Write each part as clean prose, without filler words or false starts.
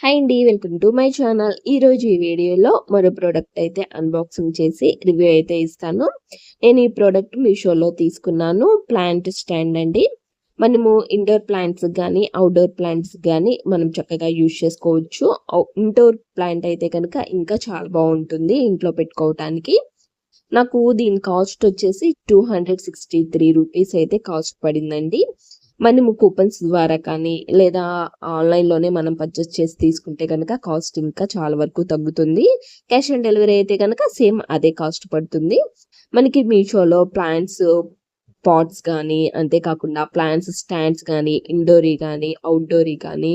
Hi అండి, welcome to my channel. ఈరోజు ఈ వీడియోలో మరో ప్రోడక్ట్ అయితే అన్బాక్సింగ్ చేసి రివ్యూ అయితే ఇస్తాను. నేను ఈ ప్రోడక్ట్ మీషోలో తీసుకున్నాను. ప్లాంట్ స్టాండ్ అండి. మనము ఇండోర్ ప్లాంట్స్ కానీ అవుట్డోర్ ప్లాంట్స్ కానీ మనం చక్కగా యూజ్ చేసుకోవచ్చు. ఇండోర్ ప్లాంట్ అయితే కనుక ఇంకా చాలా బాగుంటుంది ఇంట్లో పెట్టుకోవటానికి. నాకు దీని కాస్ట్ వచ్చేసి 263 రూపీస్ అయితే కాస్ట్ పడిందండి. మనము కూపన్స్ ద్వారా కానీ లేదా ఆన్లైన్లోనే మనం పర్చేస్ చేసి తీసుకుంటే కనుక కాస్ట్ ఇంకా చాలా వరకు తగ్గుతుంది. క్యాష్ ఆన్ డెలివరీ అయితే కనుక సేమ్ అదే కాస్ట్ పడుతుంది. మనకి మీషోలో ప్లాంట్స్ పాట్స్ కానీ, అంతేకాకుండా ప్లాంట్స్ స్టాండ్స్ కానీ, ఇండోరీ కానీ అవుట్డోరీ కానీ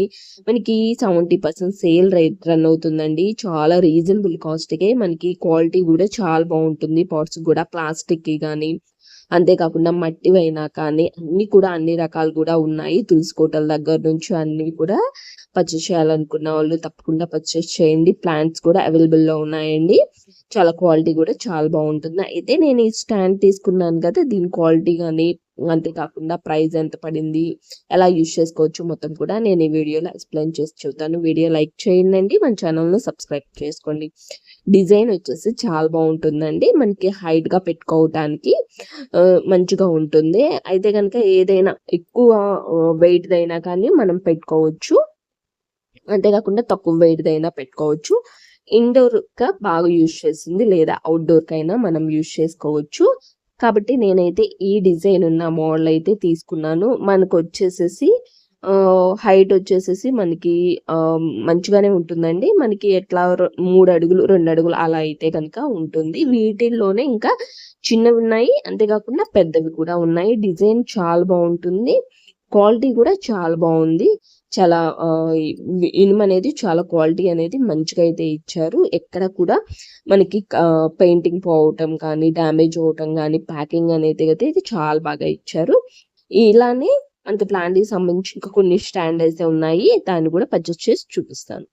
మనకి 70% సేల్ రన్ అవుతుందండి. చాలా రీజనబుల్ కాస్ట్కే మనకి క్వాలిటీ కూడా చాలా బాగుంటుంది. పాట్స్ కూడా ప్లాస్టిక్ కానీ, అంతేకాకుండా మట్టివైనా కానీ అన్ని కూడా అన్ని రకాలు కూడా ఉన్నాయి. తులసి కోటల దగ్గర నుంచి అన్ని కూడా పర్చేస్ చేయాలనుకున్న వాళ్ళు తప్పకుండా పర్చేస్ చేయండి. ప్లాంట్స్ కూడా అవైలబుల్లో ఉన్నాయండి. చాలా క్వాలిటీ కూడా చాలా బాగుంటుంది. అయితే నేను ఈ స్టాండ్ తీసుకున్నాను కదా, దీని క్వాలిటీ కానీ అంతేకాకుండా ప్రైస్ ఎంత పడింది, ఎలా యూజ్ చేసుకోవచ్చు మొత్తం కూడా నేను ఈ వీడియోలో ఎక్స్ప్లెయిన్ చేసి చెబుతాను. వీడియో లైక్ చేయండి, మన ఛానల్ను సబ్స్క్రైబ్ చేసుకోండి. డిజైన్ వచ్చేసి చాలా బాగుంటుందండి. మనకి హైట్గా పెట్టుకోవటానికి మంచిగా ఉంటుంది. అయితే కనుక ఏదైనా ఎక్కువ వెయిట్దైనా కానీ మనం పెట్టుకోవచ్చు. అంతేకాకుండా తక్కువ వెయిట్దైనా పెట్టుకోవచ్చు. ఇండోర్గా బాగా యూజ్ చేస్తుంది, లేదా అవుట్డోర్కైనా మనం యూజ్ చేసుకోవచ్చు. కాబట్టి నేనైతే ఈ డిజైన్ ఉన్న మోడల్ అయితే తీసుకున్నాను. మనకు వచ్చేసేసి హైట్ వచ్చేసేసి మనకి మంచిగానే ఉంటుందండి. మనకి ఎట్లా 3 అడుగులు 2 అడుగులు అలా అయితే కనుక ఉంటుంది. వీటిల్లోనే ఇంకా చిన్నవి ఉన్నాయి, అంతేకాకుండా పెద్దవి కూడా ఉన్నాయి. డిజైన్ చాలా బాగుంటుంది, క్వాలిటీ కూడా చాలా బాగుంది. చాలా ఇనుము అనేది చాలా క్వాలిటీ అనేది మంచిగా అయితే ఇచ్చారు. ఎక్కడ కూడా మనకి పెయింటింగ్ పోవటం కానీ, డ్యామేజ్ అవ్వటం కానీ, ప్యాకింగ్ అనేది అయితే చాలా బాగా ఇచ్చారు. ఇలానే ప్లాంట్కి సంబంధించి ఇంకా కొన్ని స్టాండ్ అయితే ఉన్నాయి. దాన్ని కూడా పర్చేస్ చేసి చూపిస్తాను.